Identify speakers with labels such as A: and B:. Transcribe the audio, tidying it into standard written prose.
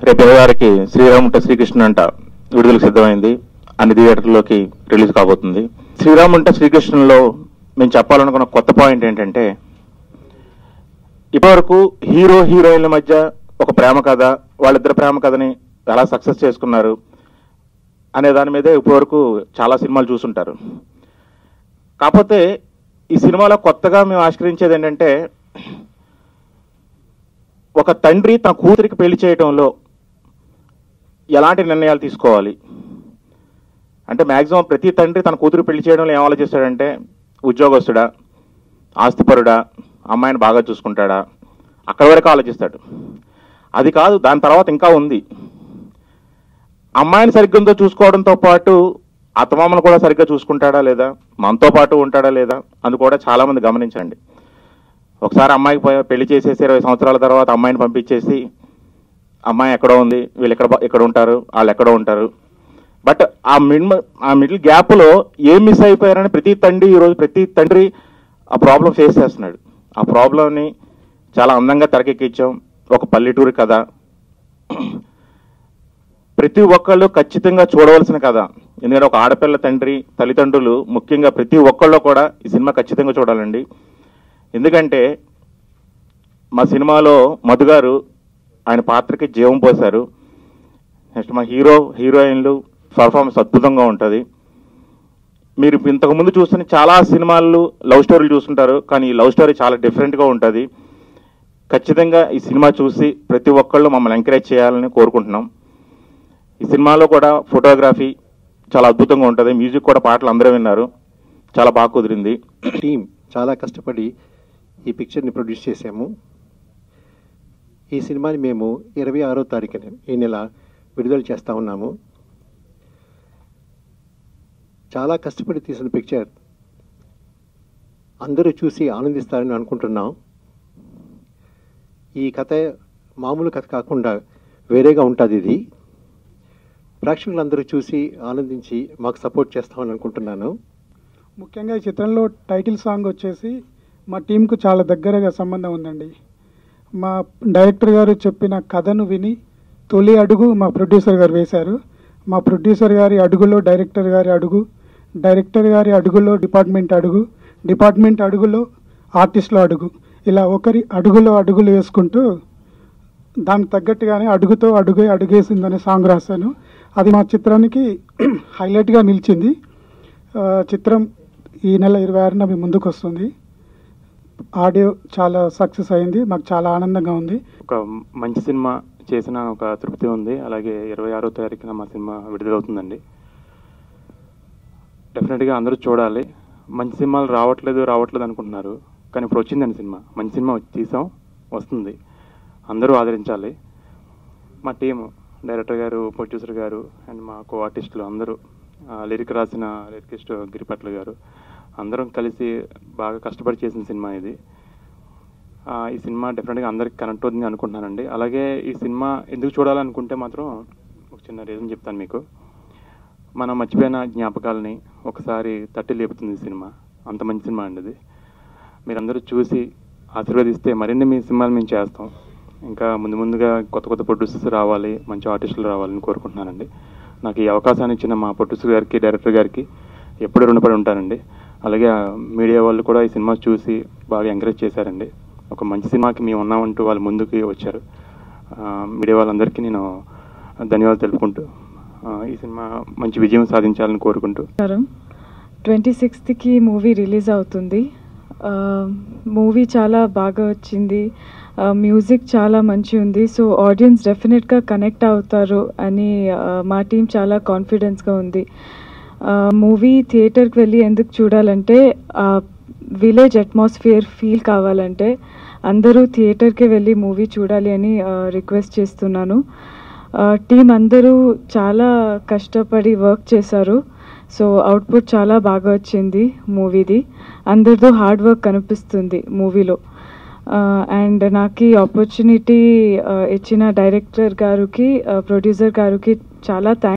A: రేపు గారికి శ్రీరాముంట శ్రీకృష్ణ అంట విడుదలకు సిద్ధమైంది. అన్ని థియేటర్లోకి రిలీజ్ కాబోతుంది. శ్రీరాముంట శ్రీకృష్ణలో మేము చెప్పాలనుకున్న కొత్త పాయింట్ ఏంటంటే, ఇప్పటివరకు హీరో హీరోయిన్ల మధ్య ఒక ప్రేమ కథ, వాళ్ళిద్దరు ప్రేమ కథని ఎలా సక్సెస్ చేసుకున్నారు అనే దాని మీదే ఇప్పటివరకు చాలా సినిమాలు చూసుంటారు. కాకపోతే ఈ సినిమాలో కొత్తగా మేము ఆవిష్కరించేది ఏంటంటే, ఒక తండ్రి తన కూతురికి పెళ్లి చేయడంలో ఎలాంటి నిర్ణయాలు తీసుకోవాలి అంటే, మ్యాక్సిమం ప్రతి తండ్రి తన కూతురు పెళ్లి చేయడంలో ఏం ఆలోచిస్తాడంటే, ఉద్యోగస్తుడా, ఆస్తిపరుడా, అమ్మాయిని బాగా చూసుకుంటాడా, అక్కడి వరకు ఆలోచిస్తాడు. అది కాదు, దాని తర్వాత ఇంకా ఉంది. అమ్మాయిని సరిగ్గా చూసుకోవడంతో పాటు అత్తమామను కూడా సరిగ్గా చూసుకుంటాడా లేదా, మనతో పాటు ఉంటాడా లేదా అని కూడా చాలా మంది గమనించండి. ఒకసారి అమ్మాయికి పెళ్లి చేసేసి 20 సంవత్సరాల తర్వాత అమ్మాయిని పంపించేసి, అమ్మాయి ఎక్కడో ఉంది, వీళ్ళు ఎక్కడ ఉంటారు, వాళ్ళు ఎక్కడో ఉంటారు. బట్ ఆ మిడిల్ గ్యాప్లో ఏం మిస్ అయిపోయారని ప్రతి తండ్రి ఆ ప్రాబ్లం ఫేస్ చేస్తున్నాడు. ఆ ప్రాబ్లంని చాలా అందంగా తెరకెక్కించాం. ఒక పల్లెటూరి కథ, ప్రతి ఒక్కళ్ళు ఖచ్చితంగా చూడవలసిన కథ. ఎందుకంటే ఒక ఆడపిల్ల తండ్రి, తల్లిదండ్రులు ముఖ్యంగా ప్రతి ఒక్కళ్ళు కూడా ఈ సినిమా ఖచ్చితంగా చూడాలండి. ఎందుకంటే మా సినిమాలో మధు గారు ఆయన పాత్రకి జీవం పోశారు. నెక్స్ట్ మా హీరోయిన్లు పర్ఫార్మెన్స్ అద్భుతంగా ఉంటుంది. మీరు ఇంతకుముందు చూస్తున్న చాలా సినిమాలు లవ్ స్టోరీలు చూస్తుంటారు, కానీ ఈ లవ్ స్టోరీ చాలా డిఫరెంట్గా ఉంటుంది. ఖచ్చితంగా ఈ సినిమా చూసి ప్రతి ఒక్కళ్ళు మమ్మల్ని ఎంకరేజ్ చేయాలని కోరుకుంటున్నాం. ఈ సినిమాలో కూడా ఫోటోగ్రఫీ చాలా అద్భుతంగా ఉంటుంది. మ్యూజిక్ కూడా, పాటలు అందరూ విన్నారు, చాలా బాగా కుదిరింది.
B: టీం చాలా కష్టపడి ఈ పిక్చర్ని ప్రొడ్యూస్ చేశాము. ఈ సినిమాని మేము 26వ తారీఖున ఈ నెల విడుదల చేస్తూ ఉన్నాము. చాలా కష్టపడి తీసిన పిక్చర్ అందరూ చూసి ఆనందిస్తారని అనుకుంటున్నాం. ఈ కథ మామూలు కథ కాకుండా వేరేగా ఉంటుంది. ఇది ప్రేక్షకులందరూ చూసి ఆనందించి మాకు సపోర్ట్ చేస్తామని అనుకుంటున్నాను.
C: ముఖ్యంగా ఈ చిత్రంలో టైటిల్ సాంగ్ వచ్చేసి మా టీంకు చాలా దగ్గరగా సంబంధం ఉందండి. మా డైరెక్టర్ గారు చెప్పిన కథను విని తొలి అడుగు మా ప్రొడ్యూసర్ గారు వేశారు. మా ప్రొడ్యూసర్ గారి అడుగులో డైరెక్టర్ గారి అడుగు, డైరెక్టర్ గారి అడుగులో డిపార్ట్మెంట్ అడుగు, డిపార్ట్మెంట్ అడుగులో ఆర్టిస్టుల అడుగు, ఇలా ఒకరి అడుగులో అడుగులు వేసుకుంటూ దానికి తగ్గట్టుగానే అడుగుతో అడుగేసిందనే సాంగ్ రాశాను. అది మా చిత్రానికి హైలైట్గా నిలిచింది. చిత్రం ఈ నెల 26న మీ ముందుకు వస్తుంది. ఆడియో చాలా సక్సెస్ అయింది, మాకు చాలా ఆనందంగా ఉంది.
A: ఒక మంచి సినిమా చేసిన ఒక తృప్తి ఉంది. అలాగే 26వ తారీఖున మా సినిమా విడుదలవుతుందండి. డెఫినెట్గా అందరూ చూడాలి. మంచి సినిమాలు రావట్లేదు అనుకుంటున్నారు, కానీ ఇప్పుడు వచ్చిందండి సినిమా. మంచి సినిమా తీసాం, వస్తుంది, అందరూ ఆదరించాలి. మా టీము, డైరెక్టర్ గారు, ప్రొడ్యూసర్ గారు అండ్ మా కో ఆర్టిస్టులు అందరూ, లిరిక్ రాసిన లిరికిస్ట్ గిరిపట్ల గారు, అందరం కలిసి బాగా కష్టపడి చేసిన సినిమా ఇది. ఈ సినిమా డెఫినెట్గా అందరికి కనెక్ట్ అవుతుంది అనుకుంటున్నానండి. అలాగే ఈ సినిమా ఎందుకు చూడాలనుకుంటే మాత్రం ఒక చిన్న రీజన్ చెప్తాను మీకు. మనం మర్చిపోయిన జ్ఞాపకాలని ఒకసారి తట్టి లేపుతుంది ఈ సినిమా. అంత మంచి సినిమా అండి ఇది. మీరందరూ చూసి ఆశీర్వదిస్తే మరిన్ని మీ సినిమాలు మేము చేస్తాం. ఇంకా ముందుగా కొత్త ప్రొడ్యూసర్స్ రావాలి, మంచి ఆర్టిస్టులు రావాలని కోరుకుంటున్నానండి. నాకు ఈ అవకాశాన్ని ఇచ్చిన మా ప్రొడ్యూసర్ గారికి, డైరెక్టర్ గారికి ఎప్పుడు రుణపడి ఉంటానండి. అలాగే మీడియా వాళ్ళు కూడా ఈ సినిమా చూసి బాగా ఎంకరేజ్ చేశారండి. ఒక మంచి సినిమాకి మేము ఉన్నామంటూ వాళ్ళు ముందుకు వచ్చారు. మీడియా వాళ్ళందరికీ నేను ధన్యవాదాలు తెలుపుకుంటూ ఈ సినిమా మంచి విజయం సాధించాలని కోరుకుంటూ
D: 26కి మూవీ రిలీజ్ అవుతుంది. మూవీ చాలా బాగా వచ్చింది, మ్యూజిక్ చాలా మంచి ఉంది. సో ఆడియన్స్ డెఫినెట్గా కనెక్ట్ అవుతారు అని మా టీం చాలా కాన్ఫిడెన్స్గా ఉంది. మూవీ థియేటర్కి వెళ్ళి ఎందుకు చూడాలంటే, విలేజ్ అట్మాస్ఫియర్ ఫీల్ కావాలంటే అందరూ థియేటర్కి వెళ్ళి మూవీ చూడాలి అని రిక్వెస్ట్ చేస్తున్నాను. టీం అందరూ చాలా కష్టపడి వర్క్ చేశారు. సో అవుట్పుట్ చాలా బాగా వచ్చింది మూవీది. అందరితో హార్డ్ వర్క్ కనిపిస్తుంది మూవీలో. అండ్ నాకు ఈ ఆపర్చునిటీ ఇచ్చిన డైరెక్టర్ గారికి, ప్రొడ్యూసర్ గారికి చాలా థ్యాంక్స్.